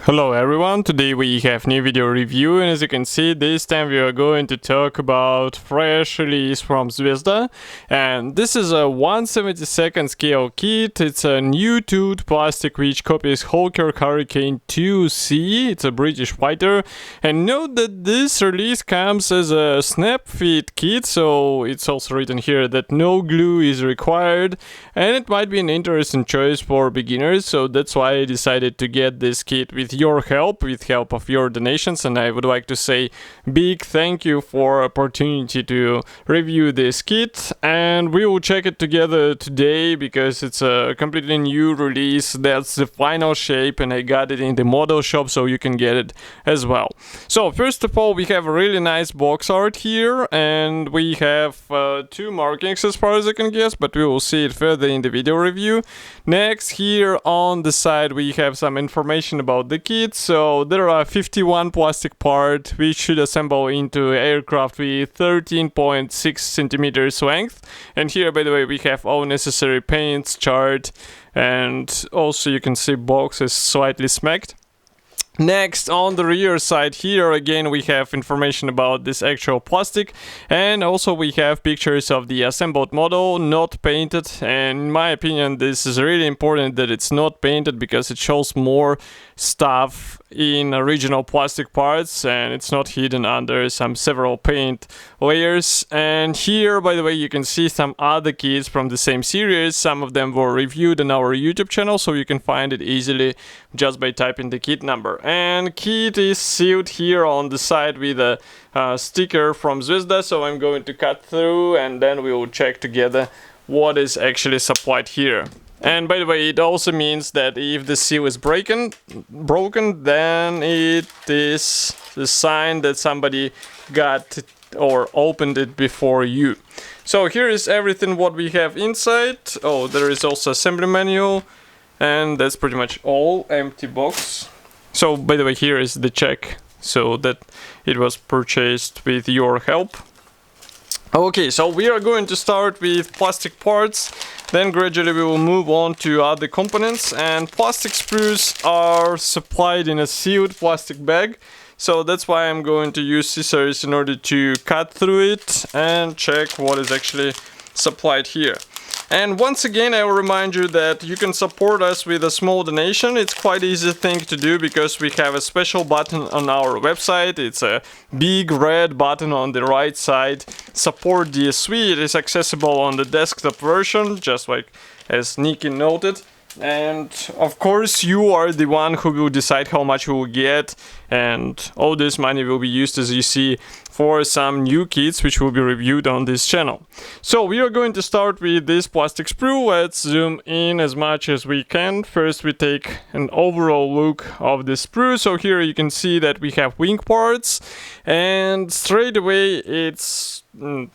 Hello everyone, today we have new video review, and as you can see, this time we are going to talk about fresh release from Zvezda, and this is a 1/72 scale kit. It's a new toothed plastic which copies Hawker Hurricane 2C. It's a British fighter, and note that this release comes as a snap fit kit, so it's also written here that no glue is required, and it might be an interesting choice for beginners, so that's why I decided to get this kit with your help, with help of your donations, and I would like to say big thank you for opportunity to review this kit, and we will check it together today because it's a completely new release. That's the final shape, and I got it in the model shop, so you can get it as well. So first of all, we have a really nice box art here, and we have two markings as far as I can guess, but we will see it further in the video review. Next, here on the side we have some information about the kit. So there are 51 plastic parts which should assemble into aircraft with 13.6 centimeters length. And here, by the way, we have all necessary paints, chart, and also you can see box is slightly smacked. Next, on the rear side here, again, we have information about this actual plastic, and also we have pictures of the assembled model, not painted, and in my opinion this is really important that it's not painted because it shows more stuff in original plastic parts and it's not hidden under some several paint layers. And here, by the way, you can see some other kits from the same series. Some of them were reviewed on our YouTube channel, so you can find it easily just by typing the kit number. And kit is sealed here on the side with a sticker from Zvezda, so I'm going to cut through and then we will check together what is actually supplied here. And by the way, it also means that if the seal is broken, then it is a sign that somebody got or opened it before you. So here is everything what we have inside. Oh, there is also assembly manual, and that's pretty much all. Empty box. So by the way, here is the check, so that it was purchased with your help. Okay, so we are going to start with plastic parts, then gradually we will move on to other components, and plastic sprues are supplied in a sealed plastic bag, so that's why I'm going to use scissors in order to cut through it and check what is actually supplied here. And once again, I will remind you that you can support us with a small donation. It's quite easy thing to do because we have a special button on our website. It's a big red button on the right side. Support DSV. It is accessible on the desktop version, just like as Nikki noted. And of course, you are the one who will decide how much we will get, and all this money will be used, as you see, for some new kits which will be reviewed on this channel. So we are going to start with this plastic sprue. Let's zoom in as much as we can. First we take an overall look of the sprue. So here you can see that we have wing parts, and straight away it's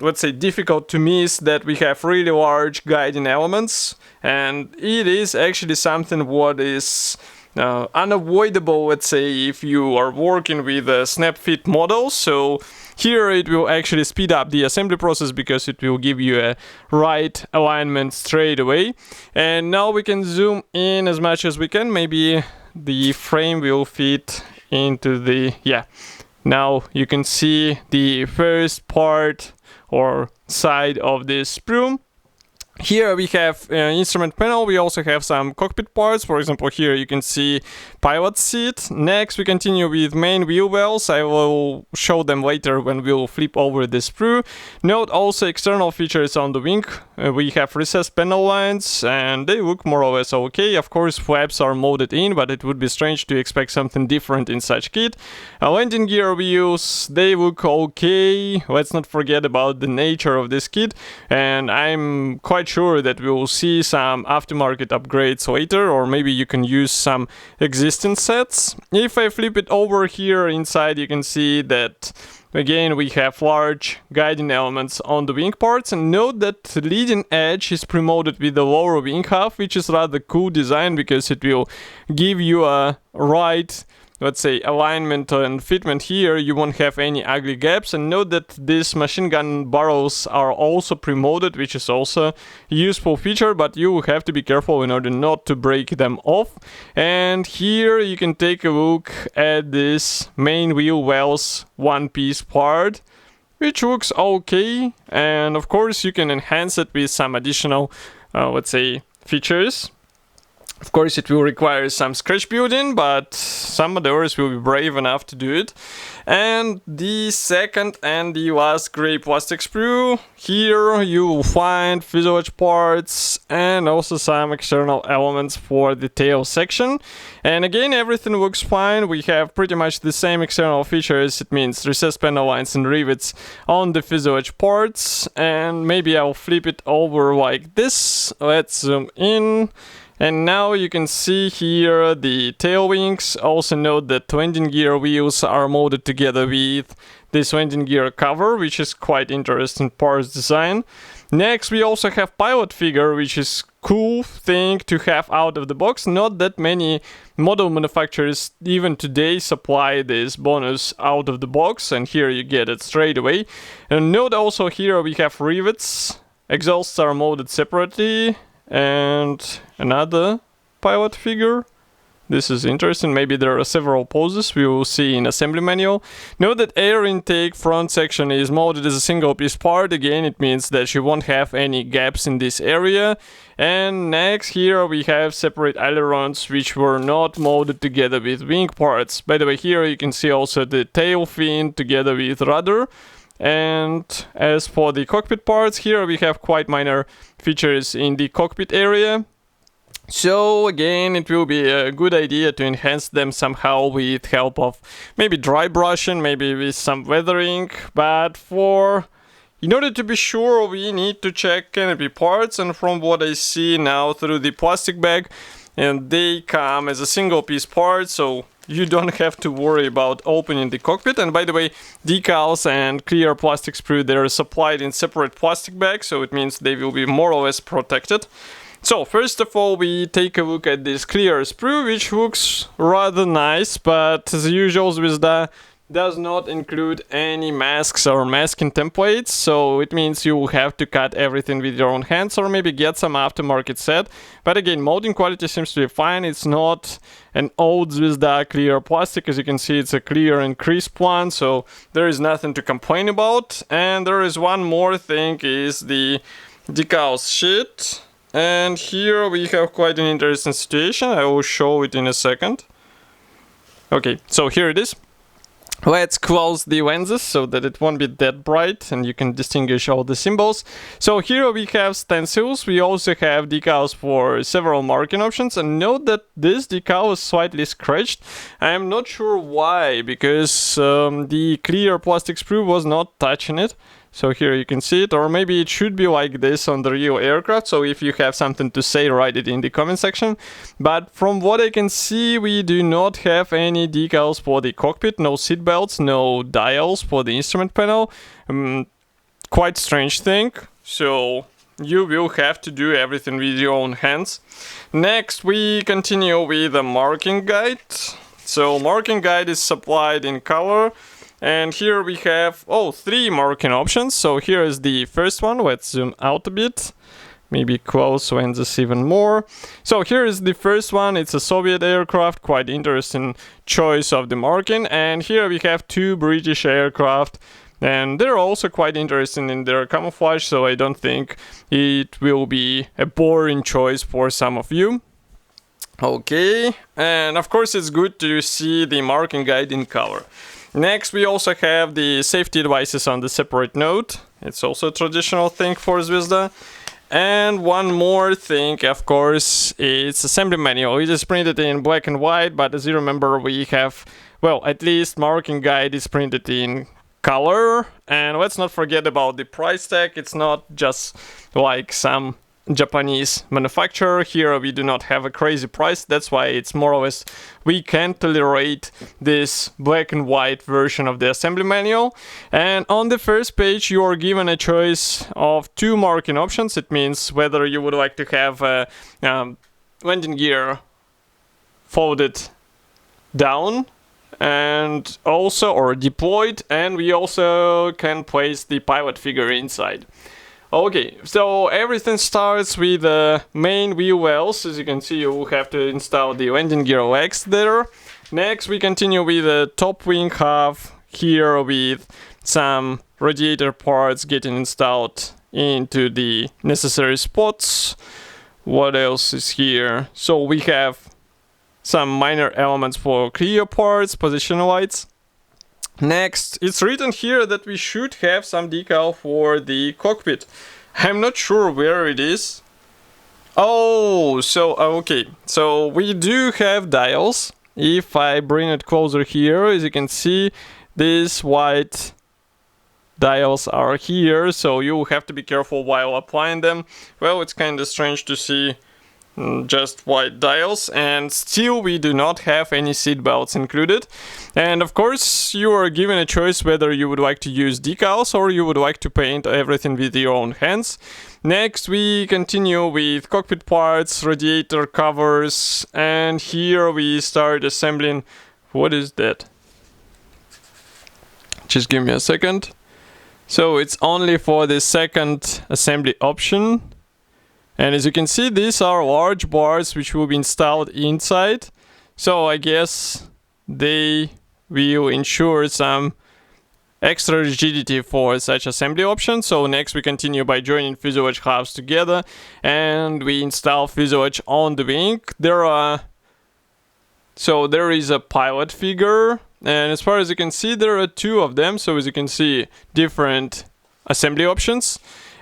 let's say difficult to miss that we have really large guiding elements, and it is actually something what is unavoidable, let's say, if you are working with a snap fit model. So here it will actually speed up the assembly process because it will give you a right alignment straight away. And now we can zoom in as much as we can. Maybe the frame will fit into the, yeah. Now you can see the first part or side of this sprue. Here we have instrument panel. We also have some cockpit parts. For example, here you can see pilot seat. Next we continue with main wheel wells. I will show them later when we'll flip over the sprue. Note also external features on the wing. We have recessed panel lines and they look more or less okay. Of course, flaps are molded in, but it would be strange to expect something different in such kit. Landing gear wheels, they look okay. Let's not forget about the nature of this kit, and I'm quite sure that we will see some aftermarket upgrades later, or maybe you can use some existing sets. If I flip it over here inside, you can see that again we have large guiding elements on the wing parts, and note that the leading edge is pre-molded with the lower wing half, which is rather cool design because it will give you a right let's say, alignment and fitment here, you won't have any ugly gaps. And note that these machine gun barrels are also pre-molded, which is also a useful feature, but you have to be careful in order not to break them off. And here you can take a look at this main wheel wells one-piece part, which looks okay. And of course you can enhance it with some additional, let's say, features. Of course, it will require some scratch building, but some modelers will be brave enough to do it. And the second and the last gray plastic sprue, here you will find fuselage parts and also some external elements for the tail section. And again, everything looks fine. We have pretty much the same external features. It means recessed panel lines and rivets on the fuselage parts. And maybe I'll flip it over like this. Let's zoom in. And now you can see here the tail wings. Also note that landing gear wheels are molded together with this landing gear cover, which is quite interesting parts design. Next, we also have pilot figure, which is cool thing to have out of the box. Not that many model manufacturers even today supply this bonus out of the box, and here you get it straight away. And note also here we have rivets. Exhausts are molded separately. And another pilot figure. This is interesting. Maybe there are several poses we will see in assembly manual. Note that air intake front section is molded as a single piece part. Again, it means that you won't have any gaps in this area. And next here we have separate ailerons which were not molded together with wing parts. By the way, here you can see also the tail fin together with rudder. And as for the cockpit parts, here we have quite minor features in the cockpit area. So again, it will be a good idea to enhance them somehow with help of maybe dry brushing, maybe with some weathering. But in order to be sure, we need to check Canopy Parts, and from what I see now through the plastic bag, and they come as a single piece part, so you don't have to worry about opening the cockpit. And by the way, decals and clear plastic sprue, they're supplied in separate plastic bags, so it means they will be more or less protected. So first of all, we take a look at this clear sprue, which looks rather nice, but as usual, Zvezda does not include any masks or masking templates, so it means you will have to cut everything with your own hands or maybe get some aftermarket set. But again, molding quality seems to be fine. It's not an old Zvezda clear plastic. As you can see, it's a clear and crisp one, so there is nothing to complain about. And there is one more thing, is the decals sheet. And here we have quite an interesting situation. I will show it in a second. Okay, so here it is. Let's close the lenses so that it won't be that bright and you can distinguish all the symbols. So here we have stencils. We also have decals for several marking options. And note that this decal is slightly scratched. I am not sure why, because the clear plastic sprue was not touching it. So here you can see it, or maybe it should be like this on the real aircraft. So if you have something to say, write it in the comment section. But from what I can see, we do not have any decals for the cockpit, no seat belts, no dials for the instrument panel. Quite strange thing. So you will have to do everything with your own hands. Next, we continue with the marking guide. So marking guide is supplied in color. And here we have, three marking options. So here is the first one. Let's zoom out a bit. Maybe close lenses even more. So here is the first one. It's a Soviet aircraft. Quite interesting choice of the marking. And here we have two British aircraft. And they're also quite interesting in their camouflage. So I don't think it will be a boring choice for some of you. Okay. And of course, it's good to see the marking guide in color. Next, we also have the safety devices on the separate note. It's also a traditional thing for Zvezda. And one more thing, of course, it's assembly manual. It is printed in black and white, but as you remember, we have, well, at least marking guide is printed in color. And let's not forget about the price tag. It's not just like some Japanese manufacturer. Here we do not have a crazy price. That's why it's more or less we can tolerate this black and white version of the assembly manual. And on the first page you are given a choice of two marking options. It means whether you would like to have a landing gear folded down and also, or deployed, and we also can place the pilot figure inside. Okay, so everything starts with the main wheel wells. As you can see, you will have to install the landing gear legs there. Next, we continue with the top wing half here with some radiator parts getting installed into the necessary spots. What else is here? So we have some minor elements for clear parts, position lights. Next, it's written here that we should have some decal for the cockpit. I'm not sure where it is. Oh, so okay. So we do have dials. If I bring it closer here, as you can see, these white dials are here, so you have to be careful while applying them. Well, it's kind of strange to see just white dials, and still we do not have any seat belts included. And of course you are given a choice whether you would like to use decals or you would like to paint everything with your own hands. Next we continue with cockpit parts, radiator covers, and here we start assembling. What is that? Just give me a second. So it's only for the second assembly option. And as you can see, these are large bars which will be installed inside. So I guess they will ensure some extra rigidity for such assembly option. So next we continue by joining fuselage halves together and we install fuselage on the wing. There is a pilot figure, and as far as you can see there are two of them. So as you can see, different assembly options.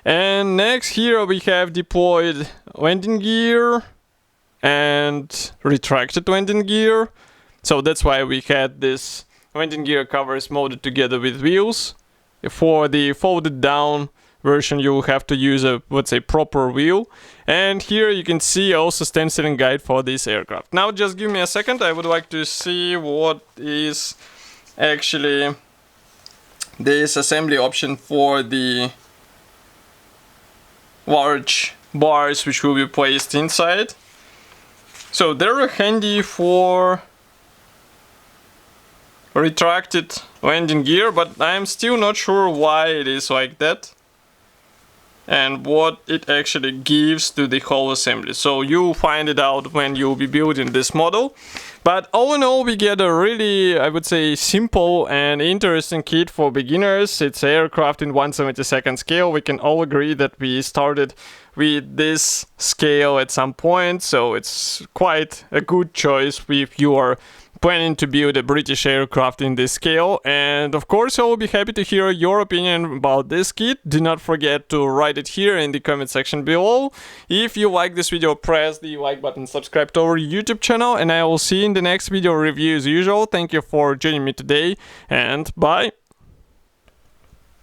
And next here we have deployed landing gear and retracted landing gear. So that's why we had this landing gear covers molded together with wheels. For the folded down version you will have to use a, let's say, proper wheel. And here you can see also stenciling guide for this aircraft. Now just give me a second, I would like to see what is actually this assembly option for the large bars which will be placed inside. So they're handy for retracted landing gear, but I'm still not sure why it is like that and what it actually gives to the whole assembly. So you'll find it out when you'll be building this model. But all in all, we get a really, I would say, simple and interesting kit for beginners. It's an aircraft in 1/72 scale. We can all agree that we started with this scale at some point, so it's quite a good choice if you are planning to build a British aircraft in this scale. And of course I will be happy to hear your opinion about this kit. Do not forget to write it here in the comment section below. If you like this video, press the like button, subscribe to our YouTube channel, and I will see you in the next video review as usual. Thank you for joining me today, and bye!